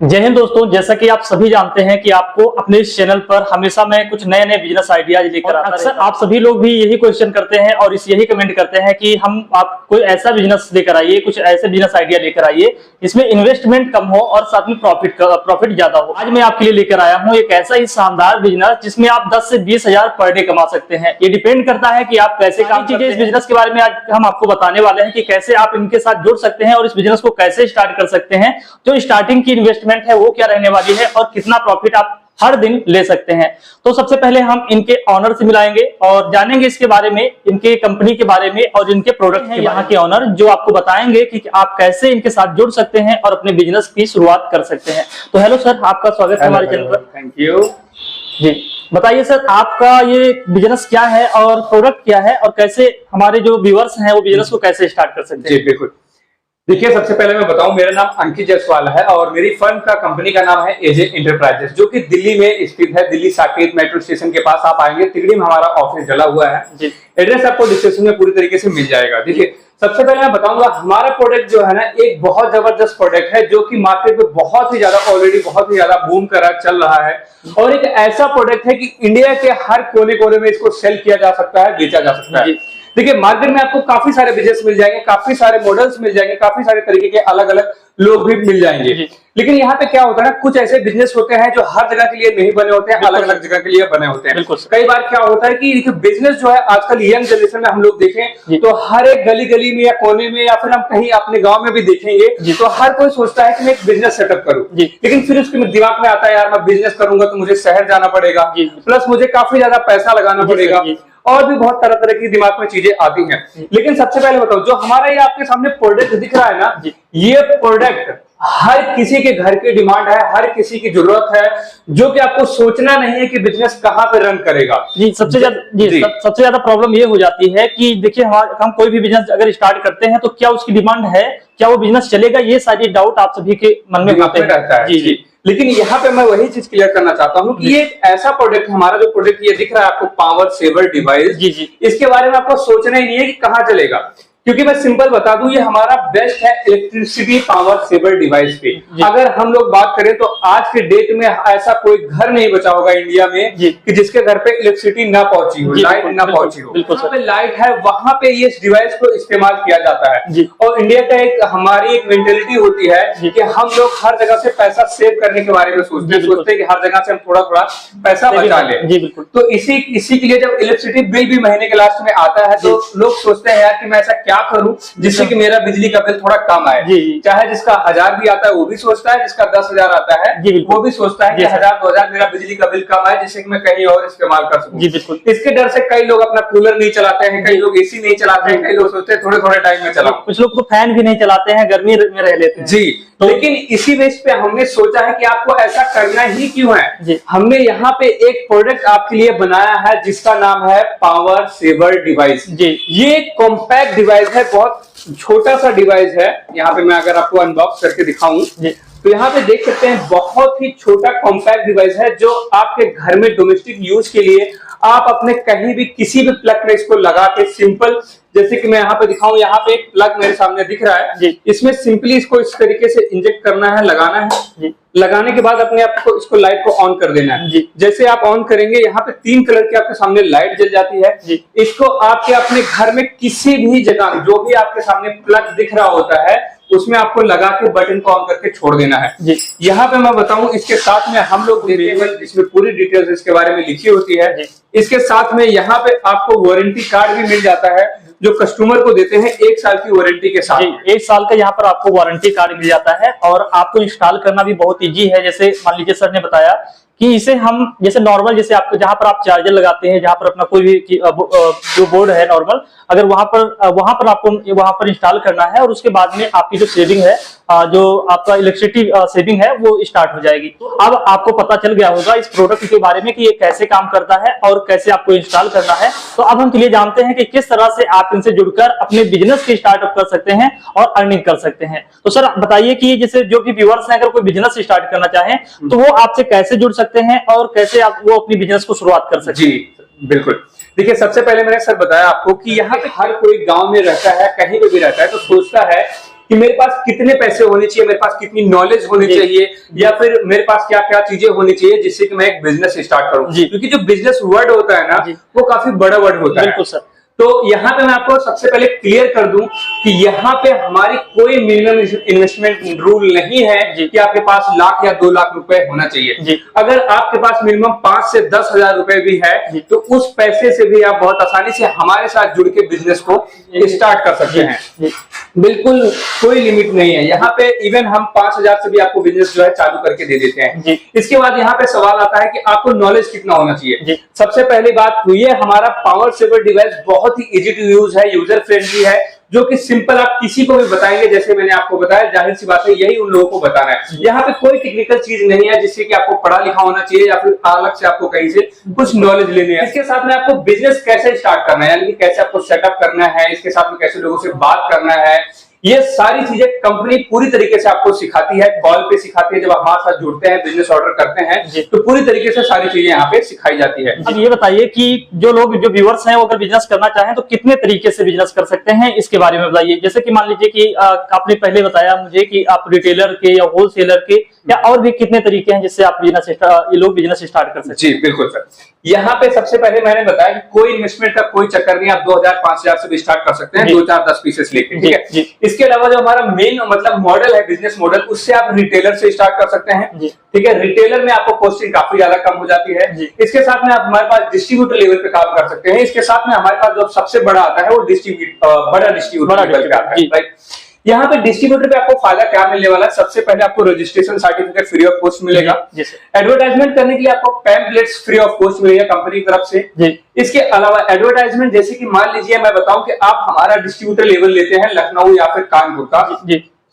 जय हिंद दोस्तों, जैसा कि आप सभी जानते हैं कि आपको अपने इस चैनल पर हमेशा मैं कुछ नए नए बिजनेस आइडियाज लेकर आता हूं। अक्सर आप सभी लोग भी यही क्वेश्चन करते हैं और यही कमेंट करते हैं कि आप कोई ऐसा बिजनेस लेकर आइए, कुछ ऐसे बिजनेस आइडिया लेकर आइए जिसमें इन्वेस्टमेंट कम हो और साथ में प्रॉफिट ज्यादा हो। आज मैं आपके लिए लेकर आया हूँ एक ऐसा ही शानदार बिजनेस जिसमें आप 10 से 20 हजार पर डे कमा सकते हैं। ये डिपेंड करता है कि आप कैसे काम करते हैं। इस बिजनेस के बारे में आज हम आपको बताने वाले हैं कि कैसे आप इनके साथ जुड़ सकते हैं और इस बिजनेस को कैसे स्टार्ट कर सकते हैं। जो स्टार्टिंग की इन्वेस्टमेंट है वो क्या रहने वाली है और कितना प्रॉफिट आप हर दिन ले सकते हैं। तो सबसे पहले हम इनके ऑनर से मिलाएंगे और जानेंगे इसके बारे में, इनके कंपनी के बारे में और इनके प्रोडक्ट हैं यहाँ के ऑनर जो आपको बताएंगे कि आप कैसे इनके साथ जुड़ सकते हैं और अपने बिजनेस की शुरुआत कर सकते हैं। तो हेलो सर, आपका स्वागत है हमारे चैनल पर। थैंक यू जी, बताइए सर, आपका ये बिजनेस क्या है और प्रोडक्ट क्या है और कैसे हमारे जो व्यूअर्स हैं वो बिजनेस को कैसे स्टार्ट कर सकते हैं। जी बिल्कुल। देखिए, सबसे पहले मैं बताऊं, मेरा नाम अंकित जायसवाल है और मेरी फर्म का कंपनी का नाम है एजे इंटरप्राइजेस, जो कि दिल्ली में स्थित है। दिल्ली साकेत मेट्रो स्टेशन के पास आप आएंगे, तिगड़ी में हमारा ऑफिस डला हुआ है। एड्रेस आपको डिस्क्रिप्शन में पूरी तरीके से मिल जाएगा। देखिए, सबसे पहले मैं बताऊंगा, हमारा प्रोडक्ट जो है ना, एक बहुत जबरदस्त प्रोडक्ट है जो कि मार्केट में बहुत ही ज्यादा ऑलरेडी बहुत ही ज्यादा बूम करा चल रहा है और एक ऐसा प्रोडक्ट है कि इंडिया के हर कोने कोने में इसको सेल किया जा सकता है, बेचा जा सकता है। देखिए, मार्केट में आपको काफी सारे बिजनेस मिल जाएंगे, काफी सारे मॉडल्स मिल जाएंगे, काफी सारे तरीके के अलग अलग लोग भी मिल जाएंगे। लेकिन यहाँ पे क्या होता है ना, कुछ ऐसे बिजनेस होते हैं जो हर जगह के लिए नहीं बने होते हैं, अलग अलग जगह के लिए बने होते हैं। कई बार क्या होता है कि बिजनेस जो है आजकल यंग जनरेशन में हम लोग देखें तो हर एक गली गली में या कोने में या फिर हम कहीं अपने गांव में भी देखेंगे तो हर कोई सोचता है कि मैं एक बिजनेस सेटअप करूं। लेकिन फिर उसके दिमाग में आता है, यार मैं बिजनेस करूंगा तो मुझे शहर जाना पड़ेगा, प्लस मुझे काफी ज्यादा पैसा लगाना पड़ेगा और भी बहुत तरह तरह की दिमाग में चीजें आती हैं। लेकिन सबसे पहले बताओ, जो हमारा ये आपके सामने प्रोडक्ट दिख रहा है ना, ये प्रोडक्ट हर किसी के घर की डिमांड है, हर किसी की जरूरत है, जो कि आपको सोचना नहीं है कि बिजनेस कहाँ पे रन करेगा। जी, सबसे ज्यादा प्रॉब्लम ये हो जाती है कि देखिए, हम कोई भी बिजनेस अगर स्टार्ट करते हैं तो क्या उसकी डिमांड है, क्या वो बिजनेस चलेगा, ये सारी डाउट आप सभी के मन में होते हैं। जी। लेकिन यहाँ पे मैं वही चीज क्लियर करना चाहता हूँ कि ये एक ऐसा प्रोडक्ट, हमारा जो प्रोडक्ट ये दिख रहा है आपको, पावर सेवर डिवाइस, इसके बारे में आपको सोचना ही नहीं है कि कहाँ चलेगा, क्योंकि मैं सिंपल बता दूं, ये हमारा बेस्ट है इलेक्ट्रिसिटी पावर सेवर डिवाइस पे। अगर हम लोग बात करें तो आज के डेट में ऐसा कोई घर नहीं बचा होगा इंडिया में कि जिसके घर पे इलेक्ट्रिसिटी ना पहुंची हो, लाइट ना पहुंची हो। जहां पे लाइट है वहां पे ये इस डिवाइस को इस्तेमाल किया जाता है। और इंडिया का हमारी एक मेंटेलिटी होती है कि हम लोग हर जगह से पैसा सेव करने के बारे में सोचते हैं कि हर जगह से हम थोड़ा थोड़ा पैसा बचा ले। तो इसी के लिए जब इलेक्ट्रिसिटी बिल भी महीने के लास्ट में आता है तो लोग सोचते हैं, यार कि मैं ऐसा क्या करूं जिससे कि मेरा बिजली का बिल थोड़ा कम आए। चाहे जिसका 1000 भी आता है वो भी सोचता है, जिसका 10,000 आता है वो भी सोचता है कि 1000-2000 मेरा बिजली का बिल कम आए जिससे कि मैं कहीं और इस्तेमाल कर सकूं। इसके डर से कई लोग अपना कूलर नहीं चलाते हैं, कई लोग एसी नहीं चलाते हैं, कई लोग सोचते हैं थोड़े थोड़े टाइम में चलाओ, कुछ लोग तो फैन भी नहीं चलाते हैं, गर्मी में रह लेते हैं। जी, लेकिन इसी बेस पे हमने सोचा है कि आपको ऐसा करना ही क्यों है। हमने यहाँ पे एक प्रोडक्ट आपके लिए बनाया है जिसका नाम है पावर सेवर डिवाइस। ये कॉम्पैक्ट डिवाइस है, बहुत छोटा सा डिवाइस है। यहाँ पे मैं अगर आपको अनबॉक्स करके दिखाऊं तो यहाँ पे देख सकते हैं, बहुत ही छोटा कॉम्पैक्ट डिवाइस है जो आपके घर में डोमेस्टिक यूज के लिए आप अपने कहीं भी किसी भी प्लग में इसको लगा के सिंपल, जैसे कि मैं यहाँ पे दिखाऊं, यहाँ पे एक प्लग मेरे सामने दिख रहा है, इसमें सिंपली इसको इस तरीके से इंजेक्ट करना है, लगाना है। लगाने के बाद अपने आप को इसको लाइट को ऑन कर देना है। जैसे आप ऑन करेंगे, यहाँ पे 3 कलर की आपके सामने लाइट जल जाती है। इसको आपके अपने घर में किसी भी जगह जो भी आपके सामने प्लग दिख रहा होता है उसमें आपको लगा के बटन को ऑन करके छोड़ देना है। यहाँ पे मैं बताऊं, इसके साथ में हम लोग देते हैं, इसमें पूरी डिटेल्स इसके बारे में लिखी होती है। इसके साथ में यहाँ पे आपको वारंटी कार्ड भी मिल जाता है जो कस्टमर को देते हैं 1 साल की वारंटी के साथ। 1 साल का यहाँ पर आपको वारंटी कार्ड मिल जाता है और आपको इंस्टॉल करना भी बहुत इजी है। जैसे मान लीजिए सर ने बताया कि इसे हम जैसे नॉर्मल, जैसे आपको जहां पर आप चार्जर लगाते हैं, जहां पर अपना कोई भी जो बोर्ड है नॉर्मल, अगर वहां पर आपको वहां पर इंस्टॉल करना है और उसके बाद में आपकी जो सेविंग है, जो आपका इलेक्ट्रिसिटी सेविंग है वो स्टार्ट हो जाएगी। तो अब आपको पता चल गया होगा इस प्रोडक्ट के बारे में कि ये कैसे काम करता है और कैसे आपको इंस्टॉल करना है। तो अब हम चलिए जानते हैं कि किस तरह से आप इनसे जुड़कर अपने बिजनेस की स्टार्टअप कर सकते हैं और अर्निंग कर सकते हैं। तो सर बताइए कि जैसे जो भी व्यूअर्स हैं, अगर कोई बिजनेस स्टार्ट करना चाहें तो वो आपसे कैसे जुड़ सकते हैं और कैसे आप वो अपनी बिजनेस को शुरुआत कर सकते हैं। जी बिल्कुल। देखिए, सबसे पहले मैंने सर बताया आपको कि यहाँ पे हर कोई गांव में रहता है, कहीं पे भी रहता है, तो सोचता है कि मेरे पास कितने पैसे होने चाहिए, मेरे पास कितनी नॉलेज होनी चाहिए, या फिर मेरे पास क्या क्या चीजें होनी चाहिए जिससे कि मैं एक बिजनेस स्टार्ट करूं। क्योंकि जो बिजनेस वर्ड होता है ना वो काफी बड़ा वर्ड होता है। बिल्कुल सर। तो यहाँ पे मैं आपको सबसे पहले क्लियर कर दूं कि यहाँ पे हमारी कोई मिनिमम इन्वेस्टमेंट रूल नहीं है कि आपके पास लाख या 2 लाख रुपए होना चाहिए। अगर आपके पास मिनिमम 5 से 10 हजार रुपए भी है तो उस पैसे से भी आप बहुत आसानी से हमारे साथ जुड़ के बिजनेस को स्टार्ट कर सकते हैं। बिल्कुल कोई लिमिट नहीं है यहाँ पे। इवन हम 5,000 से भी आपको बिजनेस जो है चालू करके दे देते हैं। इसके बाद यहाँ पे सवाल आता है कि आपको नॉलेज कितना होना चाहिए। सबसे पहली बात तो ये हमारा पावर सेवर डिवाइस बहुत ही इजी टू यूज है, यूजर फ्रेंडली है, जो कि सिंपल आप किसी को भी बताएंगे जैसे मैंने आपको बताया, जाहिर सी बात है यही उन लोगों को बताना है। यहाँ पे कोई टेक्निकल चीज नहीं है जिससे कि आपको पढ़ा लिखा होना चाहिए या फिर अलग से आपको कहीं से कुछ नॉलेज लेनी है। इसके साथ में आपको बिजनेस कैसे स्टार्ट करना है, यानी कि कैसे आपको सेटअप करना है, इसके साथ में कैसे लोगों से बात करना है, ये सारी चीजें कंपनी पूरी तरीके से आपको सिखाती है, कॉल पे सिखाती है। जब आप हमारे साथ जुड़ते हैं, बिजनेस ऑर्डर करते हैं तो पूरी तरीके से सारी चीजें यहाँ पे सिखाई जाती है। अब ये बताइए कि जो लोग, जो व्यूअर्स हैं, वो अगर बिजनेस करना चाहें तो कितने तरीके से बिजनेस कर सकते हैं, इसके बारे में बताइए। जैसे कि मान लीजिए कि आपने पहले बताया मुझे कि आप रिटेलर के या होलसेलर के या और भी कितने तरीके हैं जिससे आप ये लोग बिजनेस स्टार्ट कर सकते हैं। जी बिल्कुल सर। यहाँ पे सबसे पहले मैंने बताया कि कोई इन्वेस्टमेंट का कोई चक्कर नहीं, आप 2,000 5,000 से भी स्टार्ट कर सकते हैं, 2 4 10 पीसेस लेके, ठीक है। इसके अलावा जो हमारा मेन मतलब मॉडल है, बिजनेस मॉडल, उससे आप रिटेलर से स्टार्ट कर सकते हैं, ठीक है। रिटेलर में आपको कॉस्टिंग काफी ज्यादा कम हो जाती है। इसके साथ में आप हमारे पास डिस्ट्रीब्यूटर लेवल पे काम कर सकते हैं। इसके साथ में हमारे पास जो सबसे बड़ा आता है वो बड़ा डिस्ट्रीब्यूटर लेवल पे आता है, राइट। यहाँ पे डिस्ट्रीब्यूटर पे आपको फायदा क्या मिलने वाला है, सबसे पहले आपको registration certificate free of cost मिलेगा। एडवर्टाइजमेंट करने के लिए आपको पैम्पलेट्स फ्री ऑफ कॉस्ट मिलेगा कंपनी की तरफ से। इसके अलावा एडवर्टाइजमेंट, जैसे कि मान लीजिए मैं बताऊं कि आप हमारा डिस्ट्रीब्यूटर लेवल लेते हैं लखनऊ या फिर कानपुर का,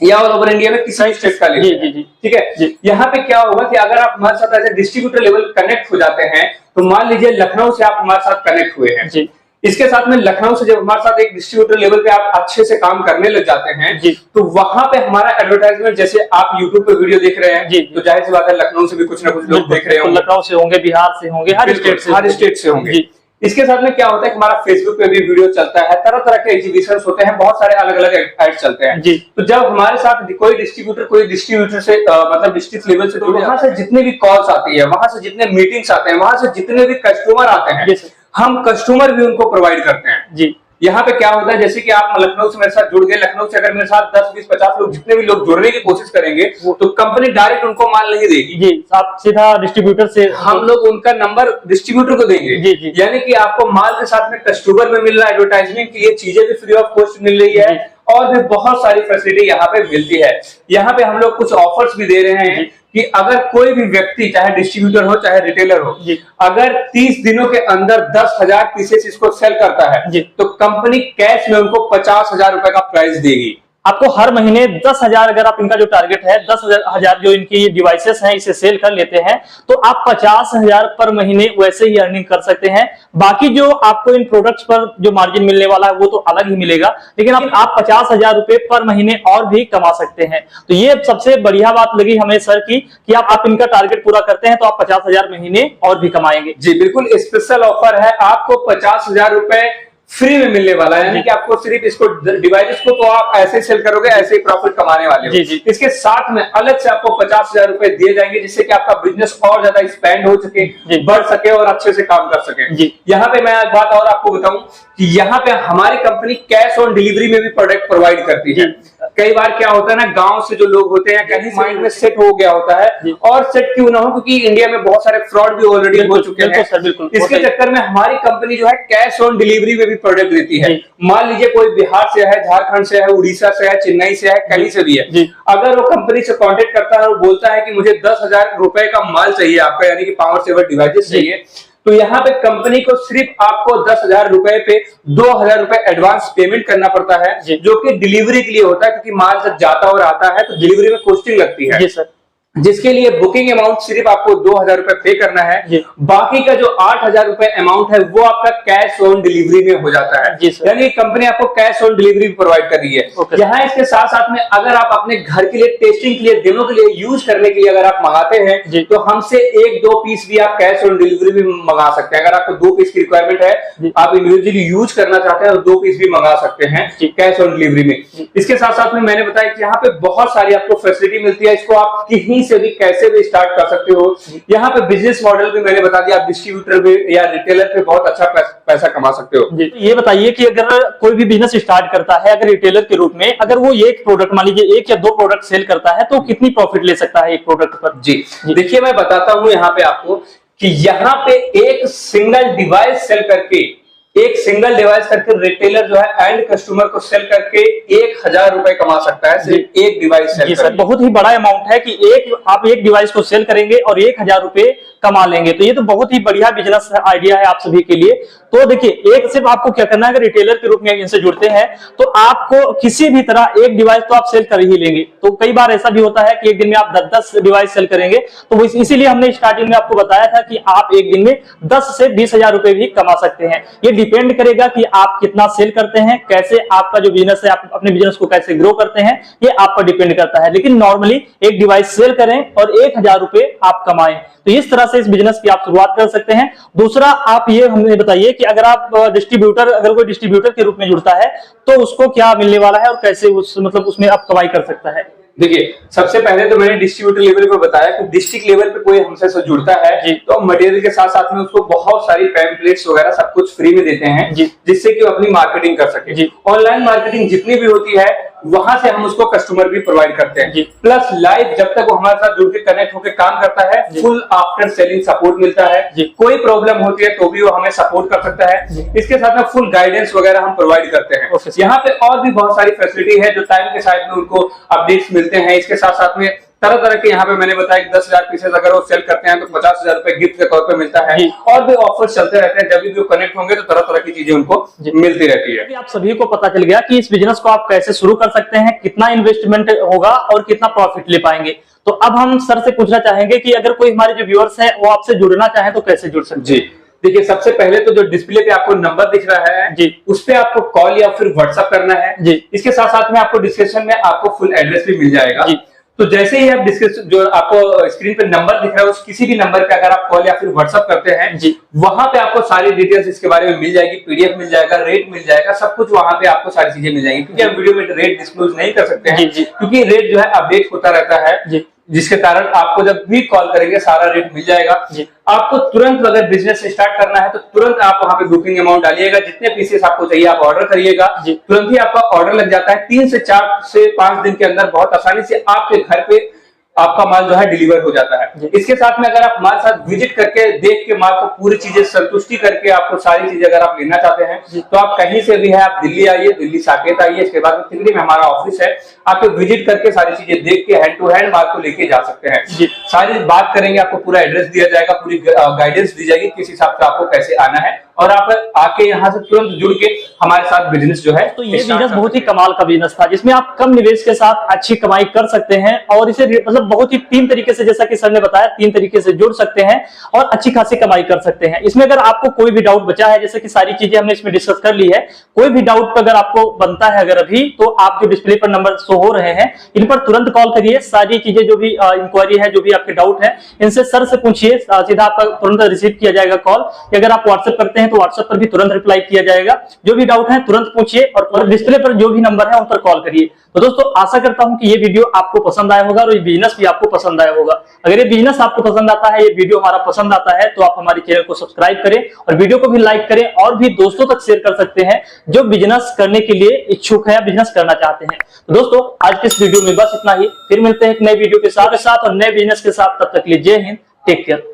या ऑल ओवर इंडिया में किसी स्टेट का लेते हैं, ठीक है। यहाँ पे क्या होगा कि अगर आप हमारे साथ as a distributor level connect हो जाते हैं तो मान लीजिए लखनऊ से आप हमारे साथ कनेक्ट हुए हैं, इसके साथ में लखनऊ से जब हमारे साथ एक डिस्ट्रीब्यूटर लेवल पे आप अच्छे से काम करने लग जाते हैं तो वहां पे हमारा एडवर्टाइजमेंट, जैसे आप यूट्यूब पे वीडियो देख रहे हैं तो जाहिर सी बात है लखनऊ से भी कुछ ना कुछ लोग देख रहे होंगे, लखनऊ से होंगे, बिहार से होंगे, हर स्टेट से होंगे। इसके साथ में क्या होता है कि हमारा फेसबुक पे भी वीडियो चलता है, तरह तरह के एग्जीबिशंस होते हैं, बहुत सारे अलग अलग एड्स चलते हैं। तो जब हमारे साथ कोई डिस्ट्रीब्यूटर से मतलब डिस्ट्रिक्ट लेवल से, तो वहां से जितने भी कॉल्स आती है, वहां से जितने मीटिंग्स आते हैं, वहां से जितने भी कस्टमर आते हैं, हम कस्टमर भी उनको प्रोवाइड करते हैं। यहाँ पे क्या होता है, जैसे कि आप लखनऊ से मेरे साथ जुड़ गए, लखनऊ से अगर मेरे साथ 10 20 50 लोग जितने भी लोग जुड़ने की कोशिश करेंगे तो कंपनी डायरेक्ट उनको माल नहीं देगी, आप सीधा डिस्ट्रीब्यूटर से, हम लोग उनका नंबर डिस्ट्रीब्यूटर को देंगे। यानी कि आपको माल के साथ में कस्टमर में मिल रहा है, एडवर्टाइजमेंट के लिए चीजें भी फ्री ऑफ कॉस्ट मिल रही है और भी बहुत सारी फैसिलिटी यहाँ पे मिलती है। यहाँ पे हम लोग कुछ ऑफर्स भी दे रहे हैं कि अगर कोई भी व्यक्ति, चाहे डिस्ट्रीब्यूटर हो चाहे रिटेलर हो, अगर 30 दिनों के अंदर 10,000 पीसेस इसको सेल करता है तो कंपनी कैश में उनको 50,000 रुपए का प्राइस देगी। आपको हर महीने 10,000, अगर आप इनका जो टारगेट है 10,000 जो इनकी डिवाइसेस हैं इसे सेल कर लेते हैं तो आप 50,000 पर महीने वैसे ही अर्निंग कर सकते हैं। बाकी जो आपको इन प्रोडक्ट्स पर जो मार्जिन मिलने वाला है वो तो अलग ही मिलेगा, लेकिन आप 50,000 रुपए पर महीने और भी कमा सकते हैं। तो ये सबसे बढ़िया बात लगी हमें सर की कि आप इनका टारगेट पूरा करते हैं तो आप 50,000 महीने और भी कमाएंगे। जी बिल्कुल, स्पेशल ऑफर है, आपको 50,000 रुपए फ्री में मिलने वाला है, यानी कि आपको सिर्फ इसको डिवाइसेस को तो आप ऐसे सेल करोगे, ऐसे ही प्रॉफिट कमाने वाले हो। इसके साथ में अलग से आपको 50,000 रुपए दिए जाएंगे जिससे कि आपका बिजनेस और ज्यादा एक्सपैंड हो सके, बढ़ सके और अच्छे से काम कर सके। यहाँ पे मैं एक बात और आपको बताऊं कि यहाँ पे हमारी कंपनी कैश ऑन डिलीवरी में भी प्रोडक्ट प्रोवाइड करती है। कई बार क्या होता है ना, गांव से जो लोग होते हैं कहीं माइंड में सेट हो गया होता है, और सेट क्यों ना हो क्योंकि इंडिया में बहुत सारे फ्रॉड भी ऑलरेडी हो चुके हैं। इसके चक्कर में हमारी कंपनी जो है कैश ऑन डिलीवरी में भी प्रोडक्ट देती है। मान लीजिए कोई बिहार से है, झारखंड से है, उड़ीसा से है, चेन्नई से है, कहीं से भी है, अगर वो कंपनी से कांटेक्ट करता है और बोलता है कि मुझे 10,000 रुपए का माल चाहिए आपका, यानी कि पावर सेवर डिवाइसेस चाहिए, तो यहाँ पे कंपनी को सिर्फ आपको 10,000 रुपए पे 2,000 रुपए एडवांस पेमेंट करना पड़ता है, जो कि डिलीवरी के लिए होता है, क्योंकि माल जब जाता और आता है तो डिलीवरी में कॉस्टिंग लगती है। जिसके लिए बुकिंग अमाउंट सिर्फ आपको 2000 रुपए पे करना है। बाकी का जो 8000 रुपए अमाउंट है वो आपका कैश ऑन डिलीवरी में हो जाता है। यानी कंपनी आपको कैश ऑन डिलीवरी प्रोवाइड कर रही है। यहाँ इसके साथ साथ में अगर आप अपने घर के लिए, टेस्टिंग के लिए, दिनों के लिए यूज करने के लिए अगर आप मंगाते हैं तो हमसे 1-2 पीस भी आप कैश ऑन डिलीवरी भी मंगा सकते हैं। अगर आपको 2 पीस की रिक्वायरमेंट है, आप इंडिविजुअली यूज करना चाहते हैं तो 2 पीस भी मंगा सकते हैं कैश ऑन डिलीवरी में। इसके साथ साथ में मैंने बताया कि यहाँ पे बहुत सारी आपको फैसिलिटी मिलती है। इसको आप कहीं से भी कैसे भी स्टार्ट कर सकते हो। यहाँ पे बिजनेस मॉडल भी मैंने बता दिया, आप डिस्ट्रीब्यूटर पे या रिटेलर पे बहुत अच्छा पैसा कमा सकते हो। ये बताइए कि अगर कोई भी बिजनेस स्टार्ट करता है, अगर रिटेलर के रूप में, अगर वो एक प्रोडक्ट, मान लीजिए 1 या 2 प्रोडक्ट सेल करता है, तो कितनी प्रॉफिट ले सकता है एक प्रोडक्ट पर? जी देखिए, मैं बताता हूं यहाँ पे आपको कि यहाँ पे एक सिंगल डिवाइस सेल करके, एक सिंगल डिवाइस करके रिटेलर जो है एंड कस्टमर को सेल करके 1000 रुपए कमा सकता है, सिर्फ एक डिवाइस सेल करके। बहुत ही बड़ा अमाउंट है कि आप एक डिवाइस को सेल करेंगे और 1000 रुपए कमा लेंगे। तो ये तो बहुत ही बढ़िया बिजनेस आइडिया है आप सभी के लिए। तो देखिए, एक सिर्फ आपको क्या करना है, अगर रिटेलर के रूप में इनसे जुड़ते हैं तो आपको किसी भी तरह एक डिवाइस तो आप सेल कर ही लेंगे। तो कई बार ऐसा भी होता है कि एक दिन में आप 10 डिवाइस सेल करेंगे। तो इसीलिए हमने स्टार्टिंग में आपको बताया था कि आप एक दिन में 10 से 20,000 रुपए भी कमा सकते हैं। ये डिपेंड करेगा कि आप कितना सेल करते हैं, कैसे आपका जो बिजनेस है, आप अपने बिजनेस को कैसे ग्रो करते हैं, ये आप पर डिपेंड करता है। लेकिन नॉर्मली एक डिवाइस सेल करें और 1000 रुपए आप कमाएं, तो इस तरह से इस बिजनेस की आप शुरुआत कर सकते हैं। दूसरा, आप ये हमें बताइए कि अगर आप डिस्ट्रीब्यूटर, अगर कोई डिस्ट्रीब्यूटर के रूप में जुड़ता है तो उसको क्या मिलने वाला है और कैसे उसमें आप कमाई कर सकता है? देखिए, सबसे पहले तो मैंने डिस्ट्रीब्यूटर लेवल पे बताया कि डिस्ट्रिक्ट लेवल पे कोई हमसे जुड़ता है तो मटेरियल के साथ साथ में उसको बहुत सारी पैम्पलेट्स वगैरह सब कुछ फ्री में देते हैं, जिससे कि वो अपनी मार्केटिंग कर सके। ऑनलाइन मार्केटिंग जितनी भी होती है वहां से हम उसको कस्टमर भी प्रोवाइड करते हैं। प्लस लाइव जब तक वो हमारे साथ जुड़ के कनेक्ट होकर काम करता है, फुल आफ्टर सेलिंग सपोर्ट मिलता है। कोई प्रॉब्लम होती है तो भी वो हमें सपोर्ट कर सकता है। इसके साथ में फुल गाइडेंस वगैरह हम प्रोवाइड करते हैं। यहाँ पे और भी बहुत सारी फैसिलिटी है जो टाइम के साथ में उनको अपडेट्स मिलते हैं। इसके साथ साथ में तरह तरह के, यहाँ पे मैंने बताया कि 10,000 पीसेस अगर वो सेल करते हैं तो 50,000 रुपए गिफ्ट के तौर पे मिलता है। और भी ऑफर्स चलते रहते हैं, जब भी वो कनेक्ट होंगे तो तरह तरह की चीजें उनको मिलती रहती है। आप सभी को पता चल गया कि इस बिजनेस को आप कैसे शुरू कर सकते हैं, कितना इन्वेस्टमेंट होगा और कितना प्रॉफिट ले पाएंगे। तो अब हम सर से पूछना चाहेंगे कि अगर कोई हमारे जो व्यूअर्स है वो आपसे जुड़ना चाहे तो कैसे जुड़ सकते हैं? देखिए, सबसे पहले तो जो डिस्प्ले पे आपको नंबर दिख रहा है उस पे आपको कॉल या फिर व्हाट्सएप करना है। इसके साथ साथ में आपको डिस्क्रिप्शन में आपको फुल एड्रेस भी मिल जाएगा। तो जैसे ही आप डिस्क्रिप्शन, जो आपको स्क्रीन पे नंबर दिख रहा है, उस किसी भी नंबर पे अगर आप कॉल या फिर व्हाट्सएप करते हैं वहां पे आपको सारी डिटेल्स इसके बारे में मिल जाएगी, पीडीएफ मिल जाएगा, रेट मिल जाएगा, सब कुछ वहां पे आपको सारी चीजें मिल जाएंगी। क्योंकि हम वीडियो में रेट डिस्क्लोज नहीं कर सकते हैं क्योंकि रेट जो है अपडेट होता रहता है, जिसके कारण आपको जब भी कॉल करेंगे सारा रेट मिल जाएगा। आपको तुरंत अगर बिजनेस स्टार्ट करना है तो तुरंत आप वहां पे बुकिंग अमाउंट डालिएगा, जितने पीसेस आपको चाहिए आप ऑर्डर करिएगा, तुरंत ही आपका ऑर्डर लग जाता है। 3 से 4 से 5 दिन के अंदर बहुत आसानी से आपके घर पे आपका माल जो है डिलीवर हो जाता है। इसके साथ में अगर आप हमारे साथ विजिट करके देख के माल को पूरी चीजें संतुष्टि करके आपको सारी चीजें अगर आप लेना चाहते हैं तो आप कहीं से भी है, आप दिल्ली आइए, दिल्ली साकेत आइए, इसके बाद तिगड़ी में हमारा ऑफिस है, आपको विजिट करके सारी चीजें देख के हैंड टू हैंड माल को लेके जा सकते हैं। सारी बात करेंगे, आपको पूरा एड्रेस दिया जाएगा, पूरी गाइडेंस दी जाएगी किस हिसाब से आपको कैसे आना है और आप आके यहाँ से तुरंत जुड़ के हमारे साथ बिजनेस जो है। तो ये बिजनेस बहुत ही कमाल का बिजनेस था जिसमें आप कम निवेश के साथ अच्छी कमाई कर सकते हैं और इसे मतलब बहुत ही 3 तरीके से, जैसा कि सर ने बताया, 3 तरीके से जुड़ सकते हैं और अच्छी खासी कमाई कर सकते हैं। इसमें अगर आपको कोई भी डाउट बचा है, जैसे कि सारी चीजें हमने इसमें डिस्कस कर ली है, कोई भी डाउट अगर आपको बनता है अगर अभी, तो आप जो डिस्प्ले पर नंबर शो हो रहे हैं इन पर तुरंत कॉल करिए। सारी चीजें जो भी इंक्वायरी है, जो भी आपके डाउट है, इनसे सर से पूछिए, सीधा आपका तुरंत रिसीव किया जाएगा कॉल। अगर आप व्हाट्सएप करते हैं तो व्हाट्सएप पर भी तुरंत रिप्लाई किया जाएगा। जो भी डाउट है तुरंत पूछिए और डिस्प्ले पर जो भी नंबर है उन पर कॉल करिए। तो दोस्तों, आशा करता हूं कि ये वीडियो आपको पसंद आया होगा और ये बिजनेस भी आपको पसंद आया होगा। अगर ये बिजनेस आपको पसंद आता है, ये वीडियो हमारा पसंद आता है, तो आप हमारे चैनल को सब्सक्राइब करें और वीडियो को भी लाइक करें और भी दोस्तों तक शेयर कर सकते हैं जो बिजनेस करने के लिए इच्छुक है या बिजनेस करना चाहते हैं। तो दोस्तों, आज के इस वीडियो में बस इतना ही। फिर मिलते हैं एक नए वीडियो के साथ और नए बिजनेस के साथ। तब तक के लिए जय हिंद, टेक केयर।